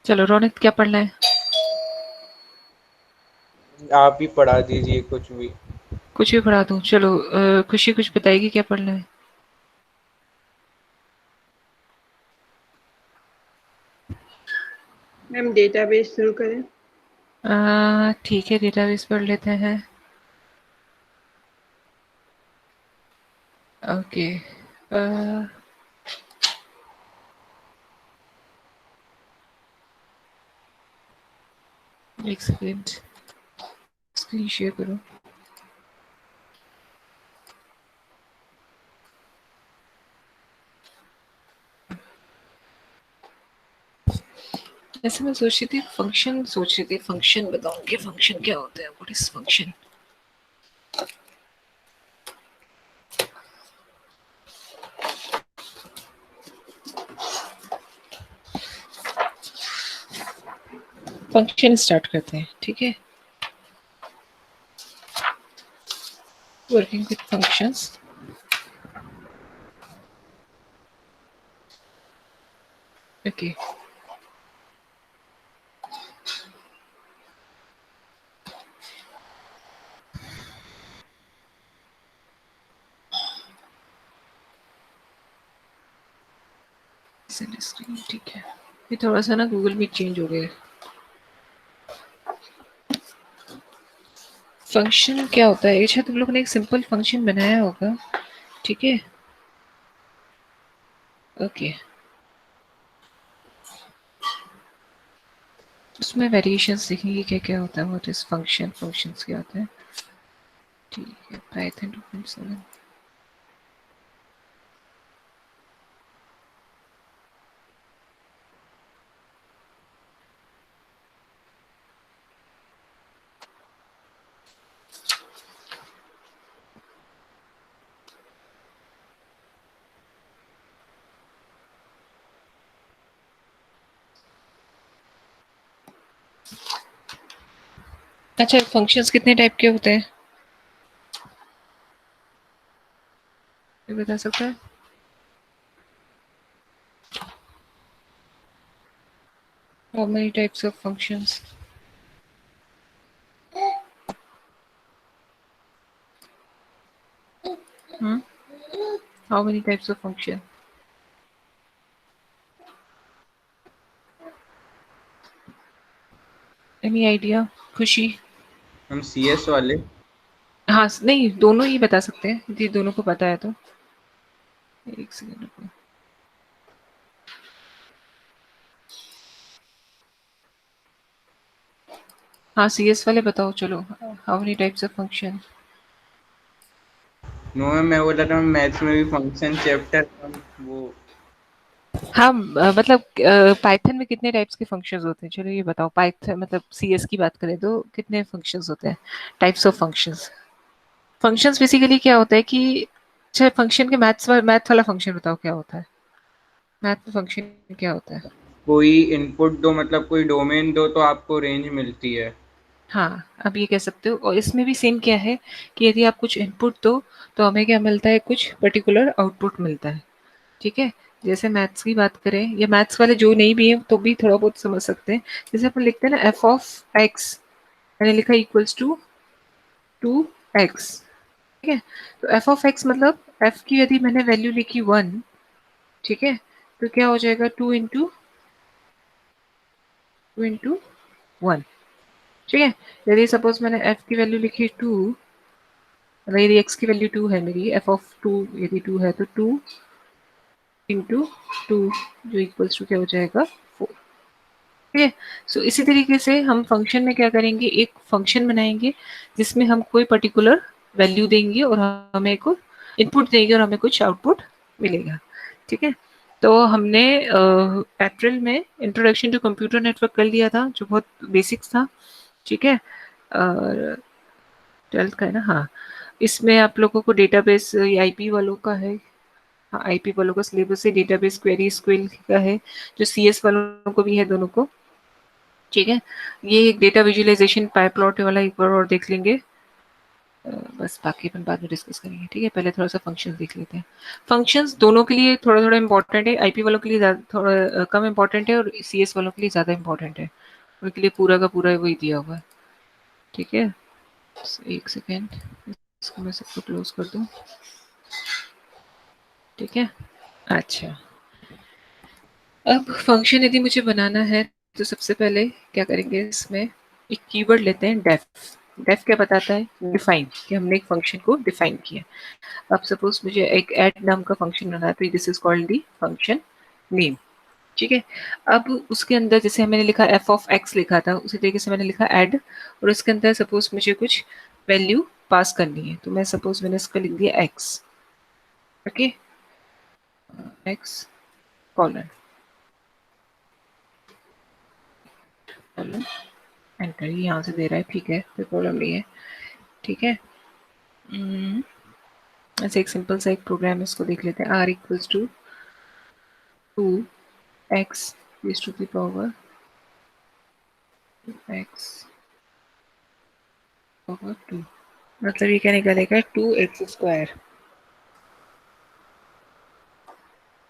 चलो रौनक क्या पढ़ना है? आप ही पढ़ा दीजिए कुछ भी। कुछ भी पढ़ा दूं? चलो खुशी कुछ बताएगी क्या पढ़ना है? मैम डेटाबेस शुरू करें। ठीक है, डेटाबेस पढ़ लेते हैं। ओके। एक सेकेंड, स्क्रीन शेयर करो। ऐसे मैं सोच रही थी फंक्शन बताऊंगी। फंक्शन क्या होता है? What is function? Function start करते हैं, ठीक है। Working with functions. Okay. Screen, ठीक है। ये थोड़ा सा ना गूगल मीट चेंज हो गया। फंक्शन क्या होता है? अच्छा, तुम लोग ने एक सिंपल फंक्शन बनाया होगा, ठीक है। ओके। उसमें वेरिएशंस देखेंगे क्या क्या होता है। What is function? फंक्शंस क्या होते हैं? ठीक है, पाइथन 2.7। अच्छा, फंक्शंस कितने टाइप के होते हैं ये बता सकता है? How many types of functions? How many types of function? Any idea? खुशी? हम CS वाले। हाँ, नहीं दोनों ही बता सकते हैं यदि दोनों को पता है तो। एक सेकंड रुको। हाँ, सीएस वाले बताओ चलो। How many types of function? No ma'am, मैं बोल रहा था मैथ्स में भी फंक्शन चैप्टर वो। हाँ, मतलब पाइथन में कितने टाइप्स के फंक्शंस होते हैं? चलो ये बताओ। पाइथन मतलब सीएस की बात करें तो कितने फंक्शंस होते हैं? Types of functions. Functions basically क्या होता है कि अच्छा, फंक्शन के मैथ वाला फंक्शन बताओ क्या होता है? मैथ में फंक्शन क्या होता है? कोई इनपुट दो, मतलब कोई डोमेन दो तो आपको रेंज मिलती है। हाँ, आप ये कह सकते हो। और इसमें भी सेम क्या है कि यदि आप कुछ इनपुट दो तो हमें क्या मिलता है? कुछ पर्टिकुलर आउटपुट मिलता है, ठीक है। जैसे मैथ्स की बात करें, या मैथ्स वाले जो नहीं भी है तो भी थोड़ा बहुत समझ सकते हैं। जैसे अपन लिखते हैं ना एफ ऑफ एक्स, मैंने लिखा इक्वल्स टू 2x, ठीक है। तो एफ ऑफ एक्स मतलब एफ की यदि मैंने वैल्यू लिखी 1, ठीक है, तो क्या हो जाएगा? 2 इंटू 1, ठीक है। यदि सपोज मैंने एफ की वैल्यू लिखी 2, मतलब यदि एक्स की वैल्यू 2 है, मेरी एफ ऑफ 2 यदि 2 है तो 2 इंटू 2, जो इक्वल्स टू क्या हो जाएगा? 4, ठीक है। सो इसी तरीके से हम फंक्शन में क्या करेंगे? एक फंक्शन बनाएंगे जिसमें हम कोई पर्टिकुलर वैल्यू देंगे और हमें को इनपुट देंगे और हमें कुछ आउटपुट मिलेगा, ठीक है। तो हमने अप्रैल में इंट्रोडक्शन टू कंप्यूटर नेटवर्क कर लिया था, जो बहुत बेसिक्स था, ठीक है। और 12th का है ना? हाँ। इसमें आप लोगों को डेटाबेस आईपी वालों का है। हाँ, आईपी वालों का सिलेबस है। डेटाबेस क्वेरी स्क्वेल का है, जो सीएस वालों को भी है, दोनों को, ठीक है। ये एक डेटा विजुअलाइजेशन पाइपलॉट वाला एक बार और देख लेंगे। बस बाकी अपन बाद में डिस्कस करेंगे, ठीक है। पहले थोड़ा सा फंक्शंस देख लेते हैं। फंक्शंस दोनों के लिए थोड़ा थोड़ा इंपॉर्टेंट है, आईपी वालों के लिए थोड़ा कम इंपॉर्टेंट है और सीएस वालों के लिए ज़्यादा इंपॉर्टेंट है। उनके लिए पूरा का पूरा वही दिया हुआ है, ठीक है। एक सेकेंड, इसको मैं सबको क्लोज कर दूँ, ठीक है। अच्छा, अब फंक्शन यदि मुझे बनाना है तो सबसे पहले क्या करेंगे, इसमें एक कीवर्ड लेते हैं डेफ। डेफ क्या बताता है, डिफाइन, कि हमने एक फंक्शन को डिफाइन किया। अब सपोज मुझे एक ऐड नाम का फंक्शन बनाना है, तो this is called the function name, ठीक है। अब उसके अंदर जैसे मैंने लिखा एफ ऑफ एक्स लिखा था, उसी तरीके से मैंने लिखा ऐड, और उसके अंदर सपोज मुझे कुछ वैल्यू पास करनी है, तो मैं सपोज मैंने इसका लिख दिया x, okay, x colon colon enter, यहाँ से दे रहा है, ठीक है, कोई प्रॉब्लम नहीं है, ठीक है। ऐसे एक सिंपल सा एक प्रोग्राम इसको देख लेते हैं। R equals to 2x raised to the power x power 2, मतलब ये क्या निकलेगा 2x²,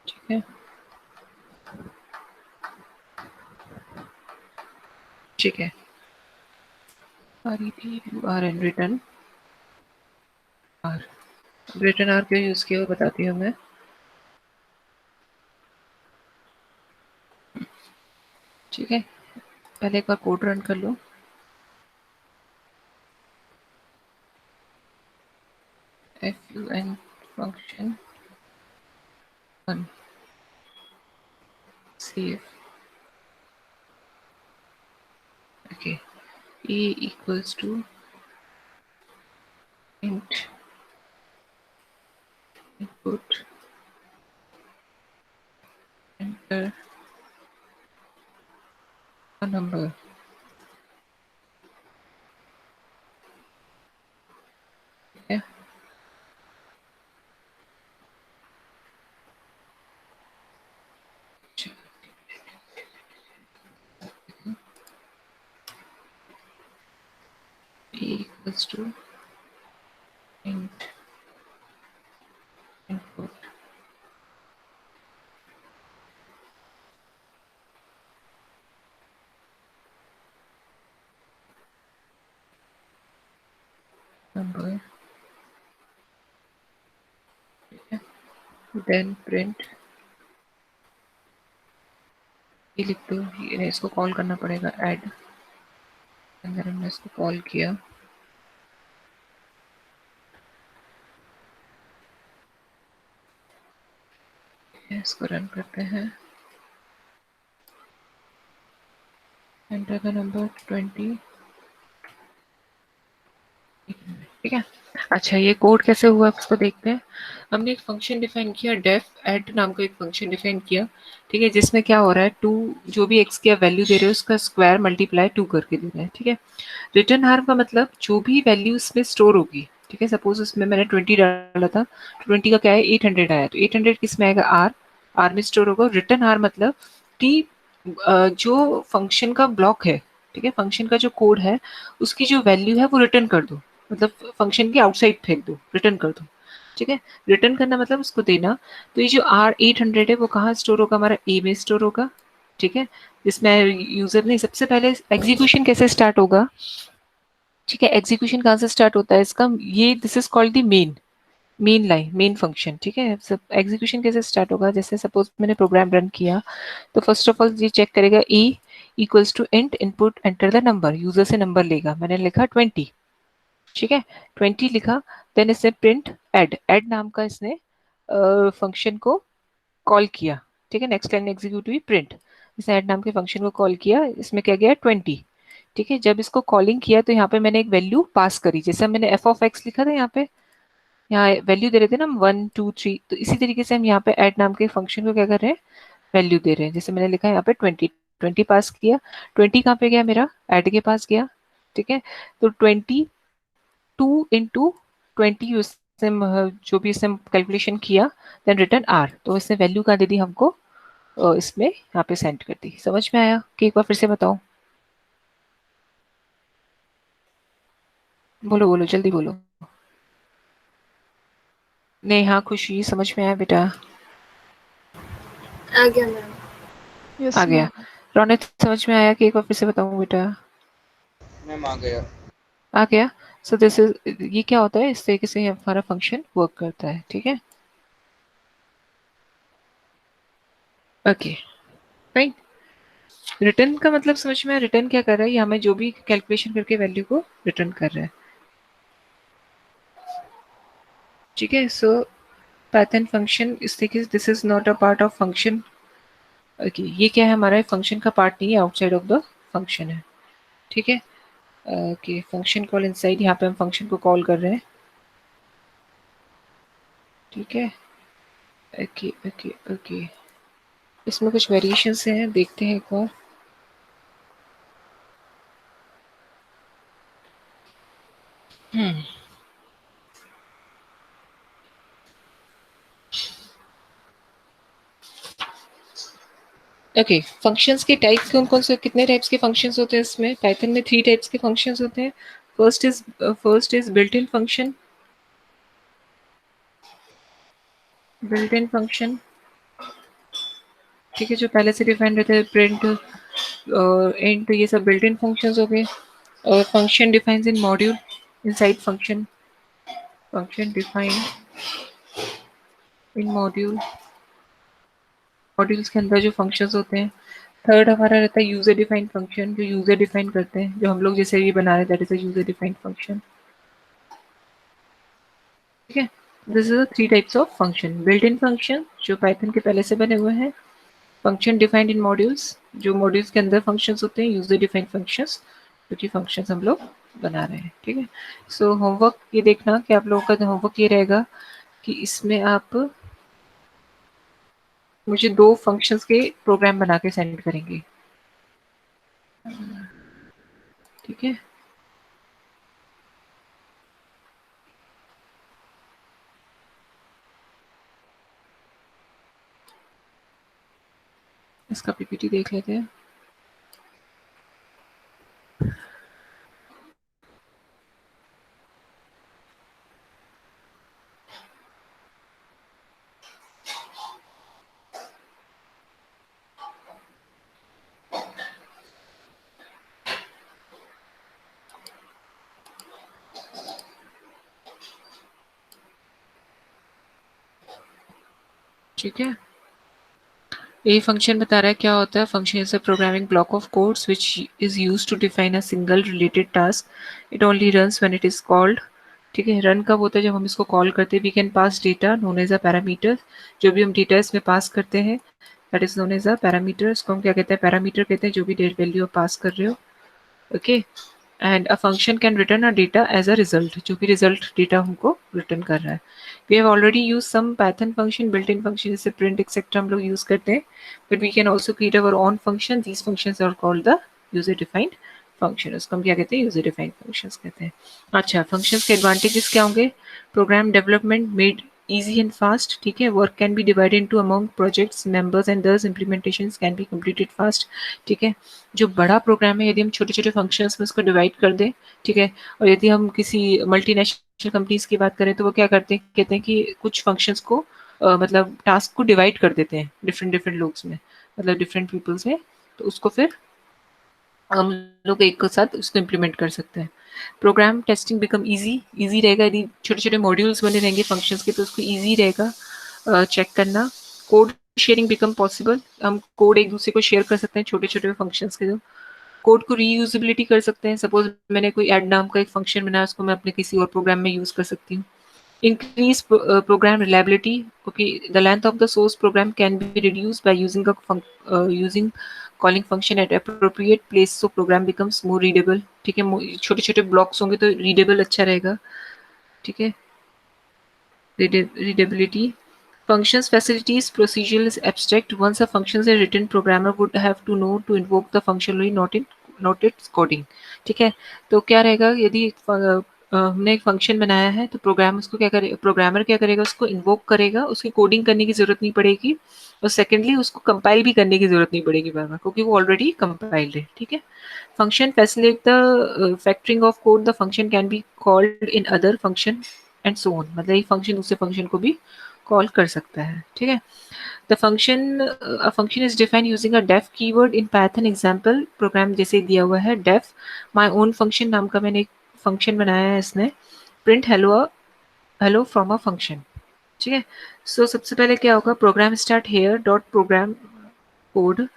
ठीक है, ठीक है। R and return r, return r क्यों यूज किया वो बताती हूँ मैं, ठीक है। पहले एक बार कोड रन कर लो। fun function 1 save, okay, e equals to int input enter a number, ठीक है। e equals to int input number, then print, ये लिख दो, ये इसको कॉल करना पड़ेगा ऐड, अंदर हमने इसको कॉल किया, इसको रन करते हैं, एंटर द नंबर 20, ठीक है। अच्छा, ये कोड कैसे हुआ उसको देखते हैं। हमने एक फंक्शन डिफाइन किया, डेफ ऐड नाम का एक फंक्शन डिफाइन किया, ठीक है, जिसमें क्या हो रहा है, टू जो भी एक्स की आप वैल्यू दे रहे हो उसका स्क्वायर मल्टीप्लाई 2 करके दे रहे हैं, ठीक है। रिटर्न हार्म का मतलब जो भी वैल्यू इसमें स्टोर होगी, ठीक है, सपोज इसमें मैंने 20 डाला था, 20 का क्या है 800 आया, तो 800 किस में आएगा, आर में स्टोर होगा। रिटर्न हार मतलब कि जो फंक्शन का ब्लॉक है, ठीक है, फंक्शन का जो कोड है उसकी जो वैल्यू है वो रिटर्न कर दो, मतलब फंक्शन के आउटसाइड फेंक दो, रिटर्न कर दो, ठीक है। रिटर्न करना मतलब उसको देना। तो ये जो R800 है वो कहाँ स्टोर होगा, हमारा ए में स्टोर होगा, ठीक है, जिसमें यूजर ने सबसे पहले एग्जीक्यूशन कैसे स्टार्ट होगा, ठीक है, एग्जीक्यूशन कहाँ से स्टार्ट होता है इसका, ये this is called the main line, main function, ठीक है। सब एग्जीक्यूशन कैसे स्टार्ट होगा, जैसे सपोज मैंने प्रोग्राम रन किया, तो फर्स्ट ऑफ ऑल ये चेक करेगा e equals to int input enter the number, user से नंबर लेगा, मैंने लिखा 20, ठीक है, 20 लिखा, देन इसने प्रिंट ऐड नाम का इसने फंक्शन को कॉल किया, ठीक है, नेक्स्ट लाइन एग्जीक्यूट हुई प्रिंट, इसने ऐड नाम के फंक्शन को कॉल किया, इसमें क्या गया 20, ठीक है। जब इसको कॉलिंग किया तो यहाँ पे मैंने एक वैल्यू पास करी, जैसे मैंने एफ ऑफ एक्स लिखा था यहाँ पे, यहाँ वैल्यू दे रहे थे ना हम 1 2 3, तो इसी तरीके से हम यहाँ पे ऐड नाम के फंक्शन को क्या कर रहे हैं, वैल्यू दे रहे हैं, जैसे मैंने लिखा है यहाँ पे 20, 20 पास किया, 20 कहाँ पे गया मेरा, ऐड के पास गया, ठीक है। तो 22 into 20 उससे जो भी इसने कैलकुलेशन किया, देन रिटर्न आर, तो इसने वैल्यू कहाँ दे दी हमको, इसमें यहाँ पे सेंड कर दी। समझ में आया कि एक बार फिर से बताओ, बोलो बोलो जल्दी बोलो। नेहा, खुशी, समझ में आया बेटा? आ गया मैम। यस आ गया। मैम। रोनित, समझ में आया कि एक बार फिर से बताऊं बेटा? मैम आ गया। आ गया। सो दिस इज, ये क्या होता है, इस तरीके से हमारा फंक्शन वर्क करता है, ठीक है? Okay, fine. रिटर्न का मतलब समझ में आया? रिटर्न क्या कर रहा है, ये हमें जो भी कैलकुलेशन करके वैल्यू को रिटर्न कर रहा है, ठीक है? सो पाइथन फंक्शन इस तरीके से, this is not a part of function. Okay, ये क्या है, हमारा फंक्शन का पार्ट नहीं है, आउटसाइड ऑफ द फंक्शन है, ठीक है? ओके, फंक्शन कॉल इनसाइड, यहाँ पे हम फंक्शन को कॉल कर रहे हैं, ठीक है? ओके ओके ओके, इसमें कुछ वेरिएशंस हैं, देखते हैं एक बार। ओके, फंक्शंस के टाइप कौन कौन से, कितने टाइप्स के फंक्शंस होते हैं इसमें? पाइथन में 3 टाइप्स के फंक्शंस होते हैं। First is built in function. Built in function, ठीक है, जो पहले से डिफाइंड रहते हैं, प्रिंट और एंड, ये सब बिल्ट इन फंक्शंस हो गए। और फंक्शन डिफाइंस इन module inside function, function define इन मॉड्यूल, मॉड्यूल्स के अंदर जो फंक्शंस होते हैं। थर्ड हमारा रहता है यूजर डिफाइंड फंक्शन, जो यूजर डिफाइन करते हैं, जो हम लोग जैसे ये बना रहे हैं, that is a user defined function, ठीक है? This is 3 types of function. Built in function जो पाइथन के पहले से बने हुए हैं, फंक्शन डिफाइंड इन मॉड्यूल्स जो मॉड्यूल्स के अंदर फंक्शंस होते हैं, यूजर डिफाइंड फंक्शंस जो कि फंक्शंस हम लोग बना रहे हैं, ठीक है? सो होमवर्क ये देखना कि आप लोगों का होमवर्क ये रहेगा कि इसमें आप मुझे 2 फंक्शंस के प्रोग्राम बना के सेंड करेंगे, ठीक है? इसका पीपीटी देख लेते हैं। ठीक है, ये फंक्शन बता रहा है क्या होता है। Function is a programming block of codes which is used to define a single related task. It only runs when it is called, ठीक है? रन कब होता है, जब हम इसको कॉल करते हैं। We can pass data known as a parameter, जो भी हम डेटा इसमें पास करते हैं that is known as a parameter. इसको हम क्या कहते हैं, पैरामीटर कहते हैं, जो भी डेट वैल्यू आप पास कर रहे हो, okay? And a function can return a data as a result, जो भी रिजल्ट डेटा हमको रिटर्न कर रहा है। We have already use some Python function, built in function जैसे प्रिंट एक्सेट्रा हम लोग यूज करते हैं, but we can also create our own function. These functions are called the user defined function. उसको हम क्या कहते हैं, यूजर डिफाइंड फंक्शंस कहते हैं। अच्छा, फंक्शंस के एडवांटेजेस क्या होंगे? Program development made easy and fast, ठीक है? Work can be divided into among projects members and thus implementations can be completed fast, ठीक है? जो बड़ा प्रोग्राम है, यदि हम छोटे-छोटे फंक्शंस में उसको डिवाइड कर दें, ठीक है? और यदि हम किसी मल्टीनेशनल कंपनीज की बात करें, तो वो क्या करते हैं, कहते हैं कि कुछ फंक्शंस को मतलब टास्क को डिवाइड कर देते हैं डिफरेंट डिफरेंट लोग्स में, मतलब डिफरेंट पीपल्स में, तो उसको फिर हम लोग एक साथ उसको इम्प्लीमेंट कर सकते हैं। प्रोग्राम टेस्टिंग बिकम ईजी रहेगा, यदि छोटे छोटे मॉड्यूल्स बने रहेंगे फंक्शंस के, तो उसको ईजी रहेगा चेक करना। कोड शेयरिंग बिकम पॉसिबल, हम कोड एक दूसरे को शेयर कर सकते हैं छोटे छोटे फंक्शंस के। जो कोड को रीयूजेबिलिटी कर सकते हैं, सपोज मैंने कोई ऐड नाम का एक फंक्शन बनाया, उसको मैं अपने किसी और प्रोग्राम में यूज कर सकती हूँ। Increase program reliability, okay? The length of the source program can be reduce by using calling function at appropriate place, so program becomes more readable, ठीक है? छोटे छोटे ब्लॉक्स होंगे तो रीडेबल अच्छा रहेगा, ठीक है? Readability. Functions facilities procedural is abstract. Once a function is written, programmer would have to know to invoke the function only, not its coding. ठीक है? तो क्या रहेगा, यदि हमने एक फंक्शन बनाया है, तो प्रोग्रामर क्या करेगा, उसको इन्वोक करेगा, उसकी कोडिंग करने की जरूरत नहीं पड़ेगी, और सेकेंडली उसको कंपाइल भी करने की जरूरत नहीं पड़ेगी बार बार, क्योंकि वो ऑलरेडी कंपाइल्ड है, ठीक है? Function facilitate the factoring of code, the function can be called in other function and so on, मतलब एक फंक्शन दूसरे फंक्शन को भी कॉल कर सकता है, ठीक है। The function a function is defined using a def keyword in Python example program जैसे दिया हुआ है डेफ माय ओन फंक्शन नाम का मैंने एक फंक्शन बनाया है इसमें print hello from a function, ठीक है। सो सबसे पहले क्या होगा program start here dot program code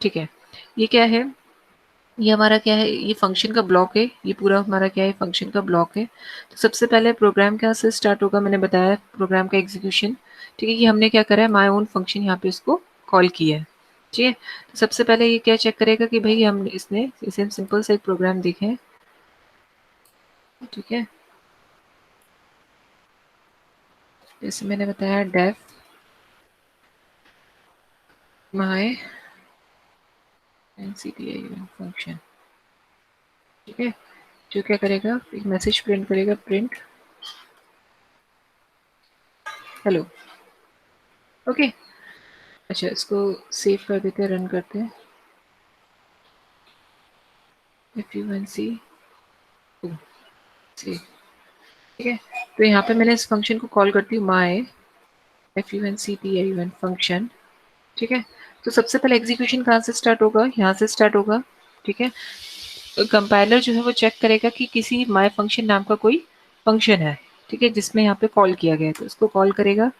ठीक है। ये क्या है, ये हमारा क्या है, ये फंक्शन का ब्लॉक है, ये पूरा हमारा क्या है फंक्शन का ब्लॉक है। तो सबसे पहले प्रोग्राम कहाँ से स्टार्ट होगा, मैंने बताया प्रोग्राम का एग्जीक्यूशन, ठीक है। ये हमने क्या करा है माय ओन फंक्शन यहाँ पे इसको कॉल किया है, ठीक है। तो सबसे पहले ये क्या चेक करेगा कि भाई हम इसने इसे हम सिंपल सा एक प्रोग्राम देखें, ठीक है। जैसे मैंने बताया डेफ माय एनसीटीआई फंक्शन, ठीक है। जो क्या करेगा एक मैसेज प्रिंट करेगा प्रिंट हेलो, ओके। अच्छा इसको सेव कर देते हैं, रन करते हैं। If you can see save, ठीक है। तो यहाँ पे मैंने इस फंक्शन को कॉल करती हूँ माई funcPI फंक्शन, ठीक है। तो सबसे पहले एग्जीक्यूशन कहाँ से स्टार्ट होगा, यहाँ से स्टार्ट होगा, ठीक है। कंपाइलर जो है वो चेक करेगा कि किसी माई फंक्शन नाम का कोई फंक्शन है, ठीक है, जिसमें यहाँ पे कॉल किया गया है, तो इसको कॉल करेगा,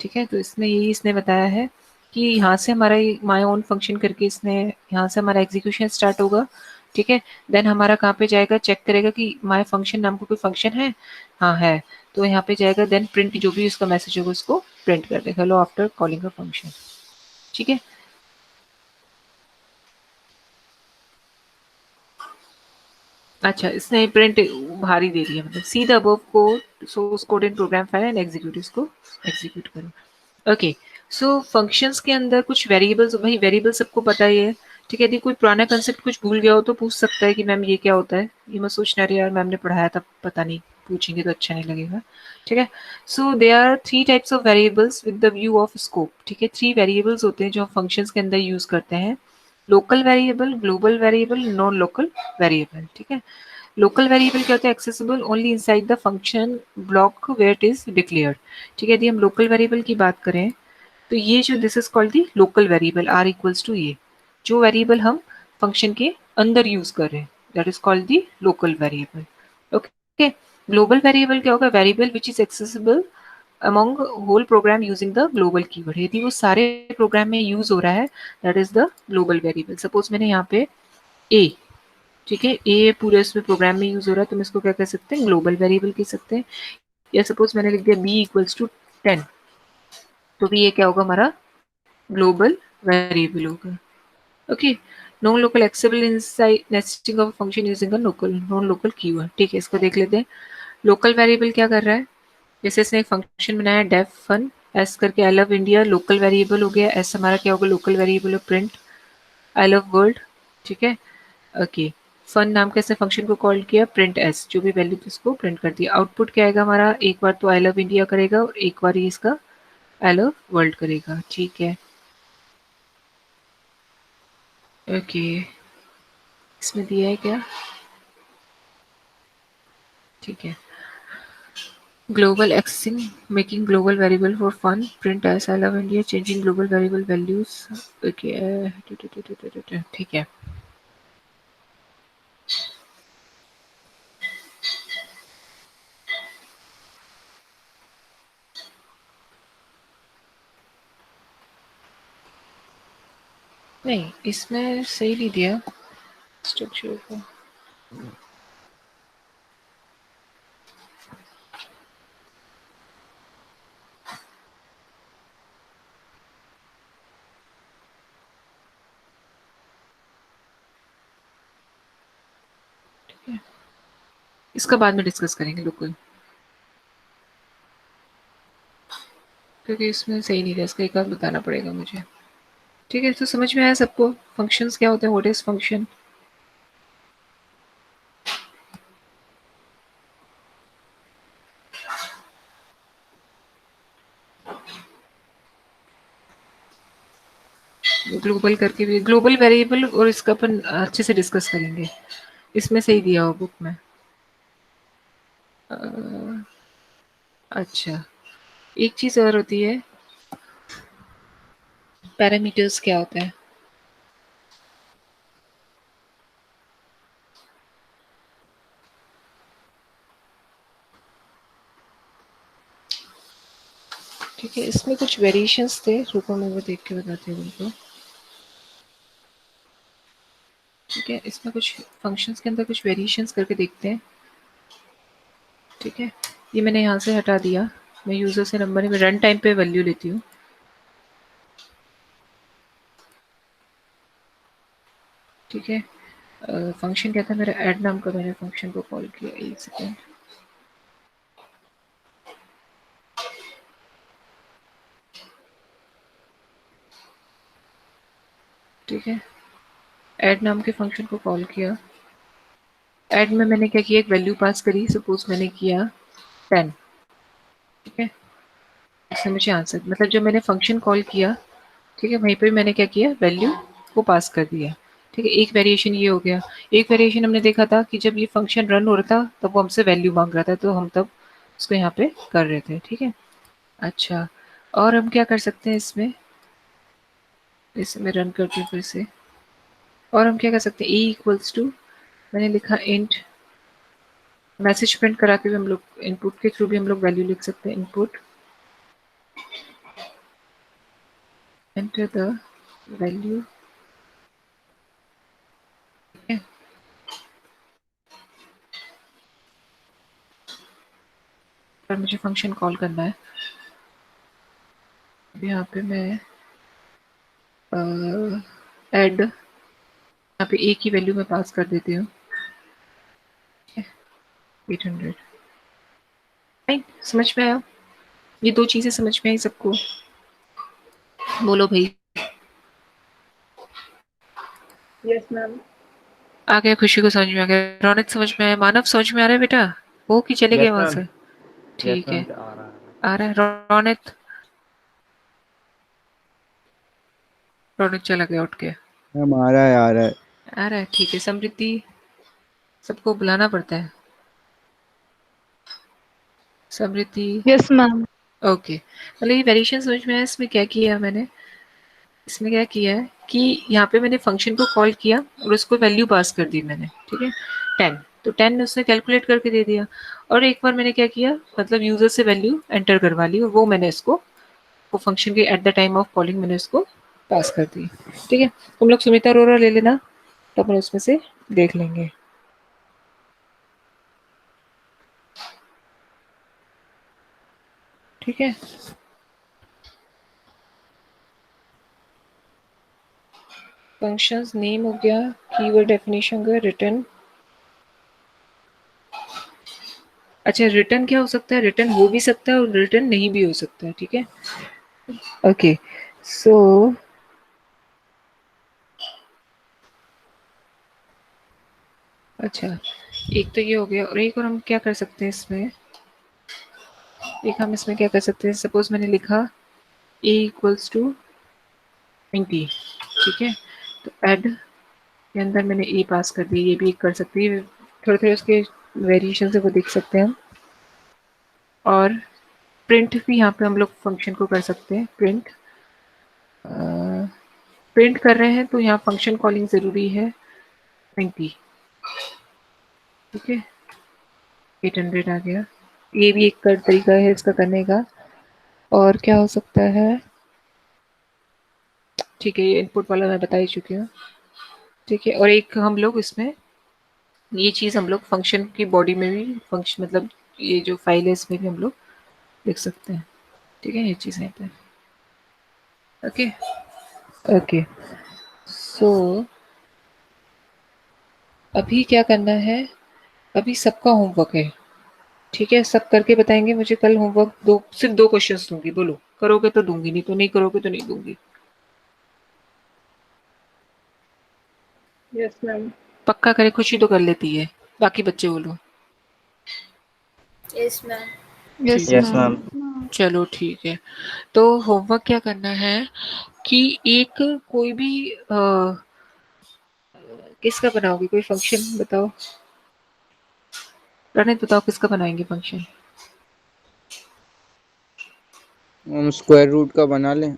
ठीक है। तो इसमें यही इसने बताया है कि यहाँ से हमारा माई ओन फंक्शन करके इसने यहाँ से हमारा एग्जीक्यूशन स्टार्ट होगा, ठीक है। देन हमारा कहाँ पे जाएगा चेक करेगा कि माई फंक्शन नाम का कोई फंक्शन है, हाँ है। तो यहाँ पे जाएगा देन प्रिंट जो भी उसका मैसेज होगा उसको प्रिंट कर देगा हेलो आफ्टर कॉलिंग अ फंक्शन, ठीक है। अच्छा इसने प्रिंट भारी दे दिया, मतलब see the above code source code in program file and execute, इसको एग्जीक्यूट करो, ओके। सो फंक्शंस के अंदर कुछ वेरिएबल्स, भाई वेरिएबल सबको पता ही है, ठीक है। यदि कोई पुराना कंसेप्ट कुछ भूल गया हो तो पूछ सकता है कि मैम ये क्या होता है, ये मत सोचना अरे यार मैम ने पढ़ाया था पता नहीं, पूछेंगे तो अच्छा नहीं लगेगा, ठीक है। So they are three types of variables with the view of scope, ठीक है। थ्री वेरिएबल्स होते हैं जो हम फंक्शंस के अंदर यूज करते हैं, local variable, global variable, non local variable, ठीक है। लोकल वेरिएबल क्या होता है, accessible only inside the function block where it is declared, ठीक है। यदि हम लोकल वेरिएबल की बात करें तो ये जो this is called the local variable r equals to ये जो वेरिएबल हम फंक्शन के अंदर यूज कर रहे हैं that is called the local variable, okay. Global variable क्या होगा, variable which is accessible among whole program using the global keyword, यदि वो सारे प्रोग्राम में यूज हो रहा है that is the global variable. Suppose मैंने यहाँ पे ए, ठीक है, ए पूरे इसमें प्रोग्राम में यूज हो रहा है तो हम इसको क्या कह सकते हैं ग्लोबल वेरिएबल कह सकते हैं। या सपोज मैंने लिख दिया बी इक्वल्स टू 10 तो भी ये क्या होगा हमारा ग्लोबल वेरिएबल होगा, okay. Non local accessible inside nesting of function using a local non local keyword, ठीक है। इसको देख लेते हैं लोकल वेरिएबल क्या कर रहा है, जैसे इसने एक फंक्शन बनाया डेफ फन एस करके आई लव इंडिया, लोकल वेरिएबल हो गया, एस हमारा क्या होगा लोकल वेरिएबल है प्रिंट आई लव वर्ल्ड, ठीक है, ओके। फन नाम का इसने फंक्शन को कॉल किया प्रिंट एस जो भी वैल्यू थी उसको प्रिंट कर दिया, आउटपुट क्या आएगा हमारा, एक बार तो आई लव इंडिया करेगा और एक बार ये इसका आई लव वर्ल्ड करेगा, ठीक है, ओके। इसमें दिया है क्या, ठीक है। Global accessing making global variable for fun print s I love India changing global variable values, okay ठीक है। नहीं इसमें सही नहीं दिया स्ट्रक्चर को, इसका बाद में डिस्कस करेंगे लोकल, क्योंकि इसमें सही नहीं था, इसका एक बार बताना पड़ेगा मुझे, ठीक है। तो समझ में आया सबको फंक्शंस क्या होते हैं, व्हाट इज फंक्शन। ग्लोबल करके भी, ग्लोबल वेरिएबल और इसका अपन अच्छे से डिस्कस करेंगे, इसमें सही दिया हो बुक में। अच्छा, एक चीज़ और होती है, पैरामीटर्स क्या होता है? ठीक है, इसमें कुछ वेरिएशंस थे, रुको मैं वो देख के बताती हूँ उनको। ठीक है, इसमें कुछ फंक्शंस के अंदर कुछ वेरिएशंस करके देखते हैं। ठीक है, ये मैंने यहाँ से हटा दिया, मैं यूज़र से नंबर में रन टाइम पे वैल्यू लेती हूँ। ठीक है, फंक्शन क्या था मेरा, ऐड नाम का मैंने फंक्शन को कॉल किया, एक सेकेंड। ठीक है, ऐड नाम के फंक्शन को कॉल किया, ऐड में मैंने क्या किया, एक वैल्यू पास करी, सपोज मैंने किया 10। ठीक है, इससे मुझे आंसर, मतलब जब मैंने फंक्शन कॉल किया, ठीक है, वहीं पे मैंने क्या किया, वैल्यू को पास कर दिया। ठीक है, एक वेरिएशन ये हो गया। एक वेरिएशन हमने देखा था कि जब ये फंक्शन रन हो रहा था तब वो हमसे वैल्यू मांग रहा था, तो हम तब उसको यहाँ पे कर रहे थे। ठीक है, अच्छा, और हम क्या कर सकते हैं इसमें, इसे मैं रन करती हूँ फिर से। और हम क्या कर सकते हैं, e इक्वल्स टू, मैंने लिखा इंट, मैसेज प्रिंट करा के भी हम लोग इनपुट के थ्रू भी हम लोग वैल्यू लिख सकते हैं, इनपुट एंटर द वैल्यू। और मुझे फंक्शन कॉल करना है, यहाँ पे मैं ऐड, यहाँ पे ए की वैल्यू मैं पास कर देती हूँ 800। नहीं समझ में आया, ये दो चीजें समझ में आई सबको? बोलो भाई। Yes ma'am. आ गया, खुशी को समझ में आ गया, रौनक समझ में आया, मानव समझ में आ रहा है बेटा? वो कि चले गए यस वहां मैम। से? यस ठीक मैम, है, आ रहा है। आ रहा है रौनक, रौनक चला गया उठ के। मैम आ रहा है, आ रहा है। आ रहा है, ठीक है। समृद्धि, सबको बुलाना पड़ता है। समृद्धि, यस मैम। ओके, मतलब ये वेरिएशन समझ में आया। इसमें क्या किया मैंने, इसमें क्या किया है कि यहाँ पे मैंने फंक्शन को कॉल किया और उसको वैल्यू पास कर दी मैंने। ठीक है, 10, तो 10 उसने कैलकुलेट करके दे दिया। और एक बार मैंने क्या किया, मतलब यूजर से वैल्यू एंटर करवा ली और वो मैंने इसको, वो फंक्शन के at the time of calling मैंने इसको पास कर दी। ठीक है, तुम लोग सुमिता अरोरा ले लेना, तो अपन उसमें से देख लेंगे। ठीक है, फंक्शंस नेम हो गया, कीवर्ड डेफिनेशन हो गया, रिटर्न। अच्छा, रिटर्न क्या हो सकता है, रिटर्न हो भी सकता है और रिटर्न नहीं भी हो सकता है। ठीक है, ओके, सो अच्छा, एक तो ये हो गया, और एक और हम क्या कर सकते हैं इसमें, एक हम इसमें क्या कर सकते हैं, सपोज मैंने लिखा a इक्वल्स टू 20। ठीक है, तो ऐड के अंदर मैंने ए पास कर दी, ये भी कर सकती है, थोड़े थोड़े उसके वेरिएशन है वो देख सकते हैं हम। और प्रिंट भी यहाँ पे हम लोग फंक्शन को कर सकते हैं, प्रिंट, प्रिंट कर रहे हैं तो यहाँ फंक्शन कॉलिंग ज़रूरी है 20। ठीक है, 800 आ गया, ये भी एक कर तरीका है इसका करने का। और क्या हो सकता है, ठीक है, ये इनपुट वाला मैं बता ही चुकी हूँ। ठीक है, और एक हम लोग इसमें, ये चीज़ हम लोग फंक्शन की बॉडी में भी, फंक्शन मतलब ये जो फाइल है इसमें भी हम लोग लिख सकते हैं। ठीक है, ये चीज़ है पे, ओके ओके। सो अभी क्या करना है, अभी सबका होमवर्क है। ठीक है, सब करके बताएंगे मुझे कल होमवर्क, दो, सिर्फ 2 क्वेश्चंस दूंगी, बोलो करोगे तो दूंगी, नहीं तो नहीं करोगे तो नहीं दूंगी। Yes ma'am. पक्का करे, खुशी तो कर लेती है, बाकी बच्चे बोलो। Yes ma'am. Yes ma'am. चलो ठीक है, तो होमवर्क क्या करना है कि एक कोई भी किसका बनाओगे, कोई फंक्शन बताओ, प्रणीत बताओ किसका बनाएंगे फंक्शन। हम स्क्वायर रूट का बना लें।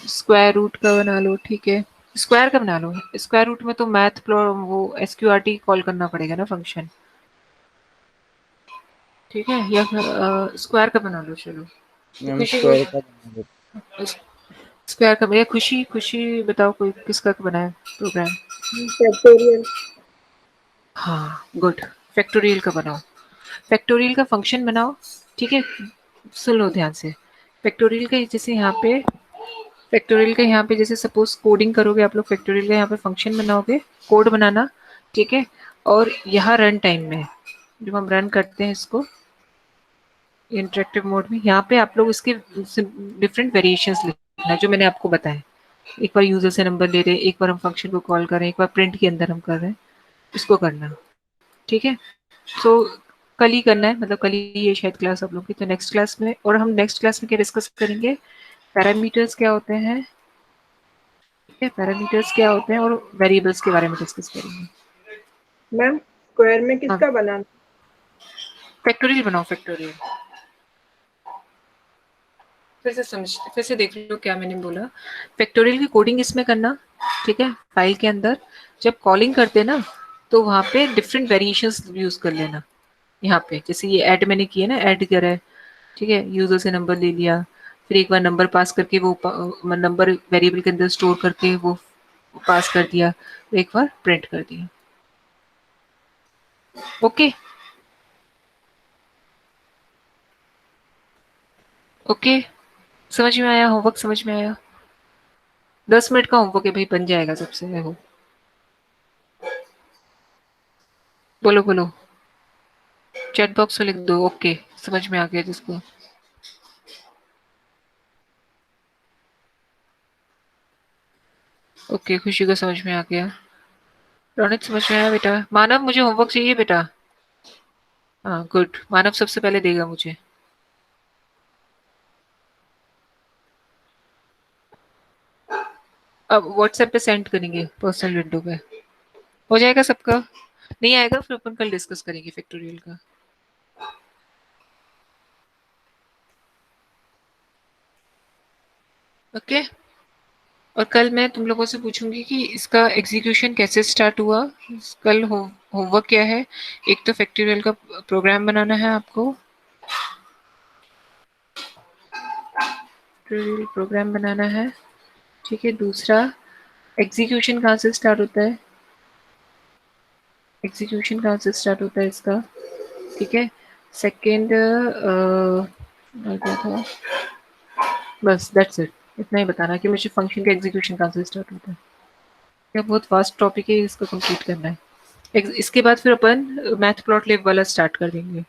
स्क्वायर रूट का बना लो, ठीक है, स्क्वायर का बना लो। स्क्वायर रूट में तो मैथ वो एसक्यूआरटी कॉल करना पड़ेगा ना फंक्शन, ठीक है, या स्क्वायर का बना लो, चलो। तो हम खुशी को स्क्वायर का बना लेते स्क्वायर का, या खुशी खुशी बताओ कोई किसका बनाए प्रोग्राम। फैक्टोरियल। हाँ गुड, फैक्टोरियल का बनाओ, फैक्टोरियल का फंक्शन बनाओ, ठीक है। सुन लो ध्यान से, फैक्टोरियल का जैसे यहाँ पे, फैक्टोरियल का यहाँ पे जैसे सपोज कोडिंग करोगे आप लोग, फैक्टोरियल का यहाँ पे फंक्शन बनाओगे, कोड बनाना, ठीक है। और यहाँ रन टाइम में जब हम रन करते हैं इसको इंटरेक्टिव मोड में, यहाँ पे आप लोग इसके डिफरेंट वेरिएशंस लिखना जो मैंने आपको बताया। एक बार यूजर से नंबर ले रहे हैं, एक बार हम फंक्शन को कॉल कर रहे हैं, एक बार प्रिंट के अंदर हम कर रहे हैं, इसको करना, ठीक है। सो कल ही करना है, मतलब कल ही ये शायद क्लास आप लोग की, तो नेक्स्ट क्लास में, और हम नेक्स्ट क्लास में क्या डिस्कस करेंगे, पैरामीटर्स क्या होते हैं, ठीक है, पैरामीटर्स क्या होते हैं, और वेरिएबल्स के बारे में डिस्कस करेंगे। मैम स्क्वायर में हाँ, किसका बनाना? फैक्टोरियल बनाओ, फैक्टोरियल। फिर से देख लो क्या मैंने बोला। फैक्टोरियल की कोडिंग इसमें करना, ठीक है, फाइल के अंदर जब कॉलिंग करते ना तो वहाँ पे डिफरेंट वेरिएशंस यूज कर लेना। यहाँ पे जैसे ये ऐड मैंने किया ना, ऐड करा है, ठीक है, यूजर से नंबर ले लिया, फिर एक बार नंबर पास करके वो नंबर वेरिएबल के अंदर स्टोर करके वो पास कर दिया, एक बार प्रिंट कर दिया। ओके ओके, समझ में आया, होमवर्क समझ में आया। 10 मिनट का होमवर्क है भाई, बन जाएगा सबसे, मैं हो। बोलो बोलो, चैट बॉक्स में लिख दो, ओके समझ में आ गया जिसको। ओके, खुशी को समझ में आ गया, रोनित समझ में आया बेटा, मानव मुझे होमवर्क चाहिए बेटा। हाँ गुड, मानव सबसे पहले देगा मुझे। अब व्हाट्सएप पे सेंड करेंगे पर्सनल विंडो पे, हो जाएगा सबका। नहीं आएगा फिर अपन कल डिस्कस करेंगे फैक्टोरियल का। ओके, और कल मैं तुम लोगों से पूछूंगी कि इसका एग्जीक्यूशन कैसे स्टार्ट हुआ। कल होमवर्क क्या है, एक तो फैक्टोरियल का प्रोग्राम बनाना है आपको, फैक्टोरियल प्रोग्राम बनाना है, ठीक है। दूसरा, एग्जीक्यूशन कहाँ से स्टार्ट होता है, एग्जीक्यूशन कहाँ से स्टार्ट होता है इसका, ठीक है। सेकेंड क्या था, बस दैट्स इट, इतना ही बताना कि मुझे फंक्शन का एग्जीक्यूशन कहाँ से स्टार्ट होता है। यह बहुत वास्ट टॉपिक है, इसको कंप्लीट करना है। इसके बाद फिर अपन मैथ प्लॉट लिब वाला स्टार्ट कर देंगे,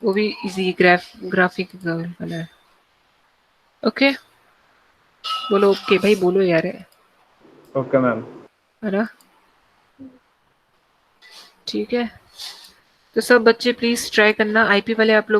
वो भी इजी ग्राफिक वाला है। ओके बोलो, ओके भाई बोलो यार, ओके मैम। है ना, ठीक है। तो सब बच्चे प्लीज ट्राई करना, आईपी वाले आप लोग